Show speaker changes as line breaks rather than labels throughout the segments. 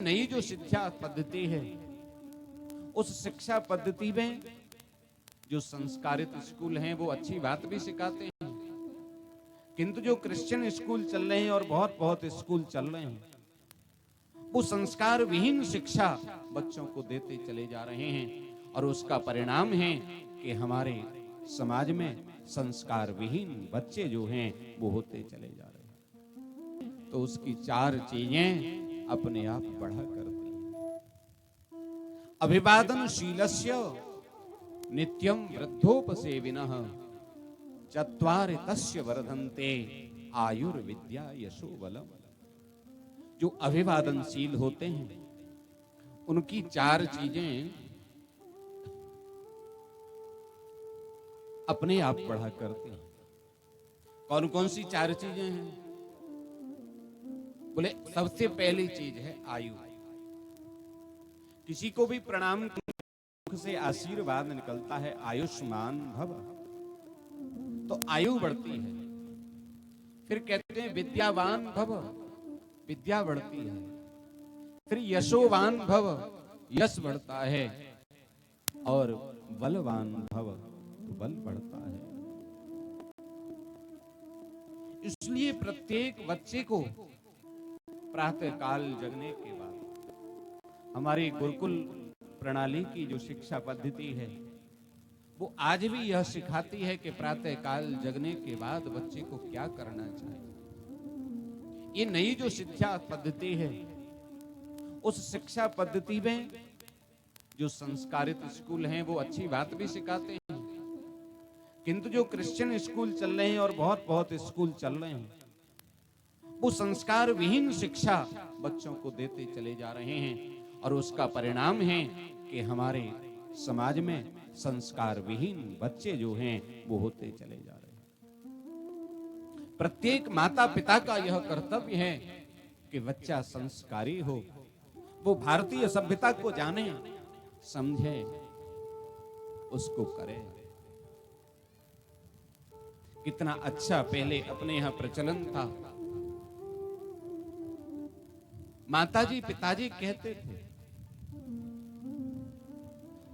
नई जो शिक्षा पद्धति है, उस शिक्षा पद्धति में जो संस्कारित स्कूल हैं वो अच्छी बात भी सिखाते हैं, किंतु जो क्रिश्चियन स्कूल चल रहे हैं और बहुत बहुत स्कूल चल रहे हैं, वो संस्कार विहीन शिक्षा बच्चों को देते चले जा रहे हैं। और उसका परिणाम है कि हमारे समाज में संस्कार विहीन बच्चे जो हैं वो होते चले जा रहे हैं। तो उसकी चार चीजें अपने आप बढ़ा करती हैं। अभिवादनशीलस्य नित्यं वृद्धोपसेविनः चत्वारि तस्य वर्धन्ते आयुर्विद्या यशो बलम। जो अभिवादनशील होते हैं उनकी चार चीजें अपने आप बढ़ा करते हैं। कौन कौन सी चार चीजें हैं? बोले सबसे पहली चीज है आयु। किसी को भी प्रणाम से आशीर्वाद निकलता है, आयुष्मान भव, तो आयु बढ़ती है। फिर कहते हैं विद्यावान भव, विद्या बढ़ती है। फिर यशोवान भव, यश बढ़ता है। और बलवान भव, तो बल बढ़ता है। इसलिए प्रत्येक बच्चे को प्रातः काल जगने के बाद, हमारी गुरुकुल प्रणाली की जो शिक्षा पद्धति है वो आज भी यह सिखाती है कि प्रातः काल जगने के बाद बच्चे को क्या करना चाहिए। ये नई जो शिक्षा पद्धति है, उस शिक्षा पद्धति में जो संस्कारित स्कूल हैं वो अच्छी बात भी सिखाते हैं, किंतु जो क्रिश्चियन स्कूल चल रहे हैं और बहुत बहुत स्कूल चल रहे हैं, वो संस्कार विहीन शिक्षा बच्चों को देते चले जा रहे हैं। और उसका परिणाम है कि हमारे समाज में संस्कार विहीन बच्चे जो हैं वो होते चले जा रहे हैं। प्रत्येक माता पिता का यह कर्तव्य है कि बच्चा संस्कारी हो, वो भारतीय सभ्यता को जाने, समझे, उसको करे। कितना अच्छा पहले अपने यहां प्रचलन था। माताजी पिताजी कहते थे,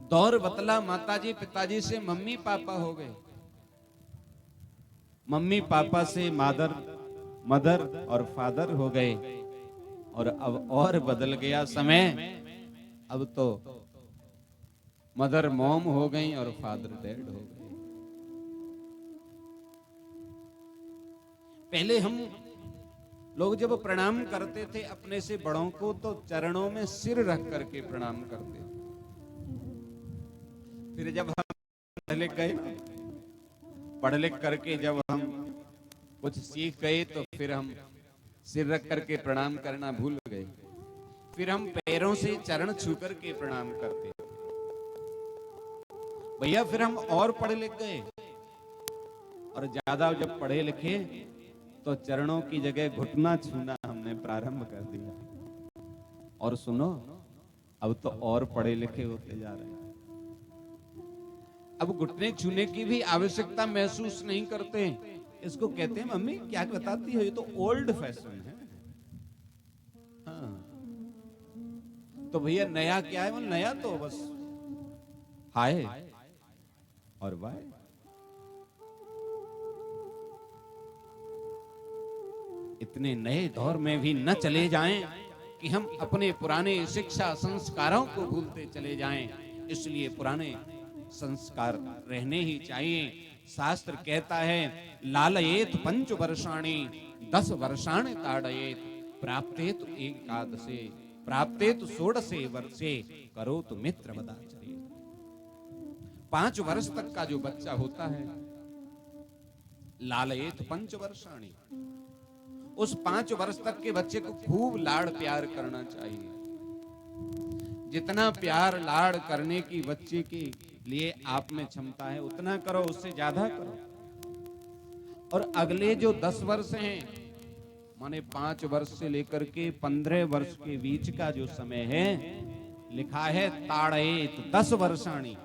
दौर बतला माताजी पिताजी से मम्मी पापा हो गए, मम्मी पापा से मदर और फादर हो गए। और अब और बदल गया समय, अब तो मदर मॉम हो गई और फादर डैड हो गए। पहले हम लोग जब प्रणाम करते थे अपने से बड़ों को, तो चरणों में सिर रख करके प्रणाम करते थे। फिर जब हम पढ़ लिख गए, पढ़ लिख करके जब हम कुछ सीख गए, तो फिर हम सिर रख करके प्रणाम करना भूल गए। फिर हम पैरों से चरण छू करके प्रणाम करते थे। भैया फिर हम और पढ़ लिख गए, और ज्यादा जब पढ़े लिखे तो चरणों की जगह घुटना छूना हमने प्रारंभ कर दिया। और सुनो, अब तो और पढ़े लिखे होते जा रहे हैं, अब घुटने छूने की भी आवश्यकता महसूस नहीं करते। इसको कहते हैं मम्मी क्या बताती हो, ये तो ओल्ड फैशन है। हाँ, तो भैया नया क्या है? वो नया तो बस हाय और बाय। इतने नए दौर में भी न चले जाएं कि हम अपने पुराने शिक्षा संस्कारों को भूलते चले जाएं। इसलिए पुराने संस्कार रहने ही चाहिए। शास्त्र कहता है, लालयेत 5 वर्षाणि 10 वर्षाणि ताड़येत प्राप्तेत एकादशे प्राप्तेत षोडशे वर्षे करोतु मित्र वदाचरेत। 5 वर्ष तक का जो बच्चा होता है, लालयेत 5 वर्षाणि, उस 5 वर्ष तक के बच्चे को खूब लाड़ प्यार करना चाहिए। जितना प्यार लाड़ करने की बच्चे के लिए आप में क्षमता है उतना करो, उससे ज्यादा करो। और अगले जो 10 वर्ष हैं, माने 5 वर्ष से लेकर के 15 वर्ष के बीच का जो समय है, लिखा है ताड़येत 10 वर्षाणि।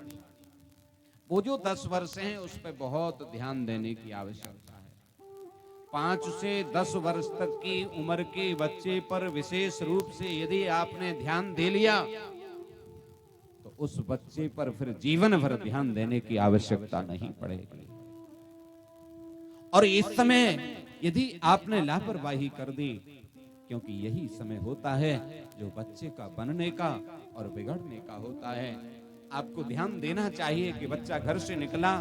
वो जो 10 वर्ष हैं उस पर बहुत ध्यान देने की आवश्यकता है। 5 से 10 वर्ष तक की उम्र के बच्चे पर विशेष रूप से यदि आपने ध्यान दे लिया तो उस बच्चे पर फिर जीवन भर ध्यान देने की आवश्यकता नहीं पड़ेगी। और इस समय यदि आपने लापरवाही कर दी, क्योंकि यही समय होता है जो बच्चे का बनने का और बिगड़ने का होता है। आपको ध्यान देना चाहिए कि बच्चा घर से निकला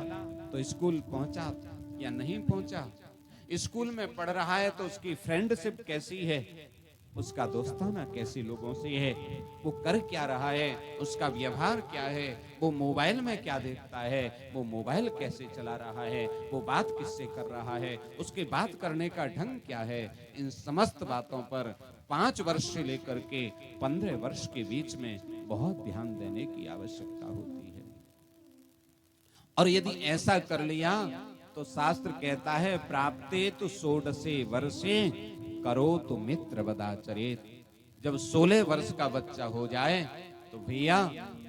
तो स्कूल पहुंचा या नहीं पहुंचा, स्कूल में पढ़ रहा है तो उसकी फ्रेंडशिप कैसी है, उसका दोस्ताना कैसे लोगों से है, वो कर क्या रहा है, उसका व्यवहार क्या है, वो मोबाइल में क्या देखता है, वो मोबाइल कैसे चला रहा है, वो बात किससे कर रहा है, उसके बात करने का ढंग क्या है। इन समस्त बातों पर 5 वर्ष से लेकर के 15 वर्ष के बीच में बहुत ध्यान देने की आवश्यकता होती है। और यदि ऐसा कर लिया तो शास्त्र कहता है प्राप्ते तो 16 वर्षे करो तो मित्र बदाचरित। जब 16 वर्ष का बच्चा हो जाए तो भैया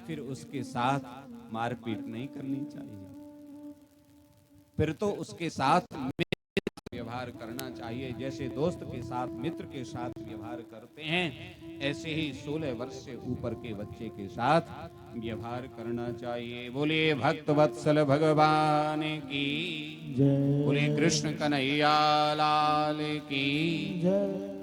फिर उसके साथ मारपीट नहीं करनी चाहिए, फिर तो उसके साथ व्यवहार करना चाहिए। जैसे दोस्त के साथ मित्र के साथ व्यवहार करते हैं, ऐसे ही 16 वर्ष से ऊपर के बच्चे के साथ व्यवहार करना चाहिए। बोलिए भक्त वत्सल भगवान की जय, बोलिए कृष्ण कन्हैया लाल की जय।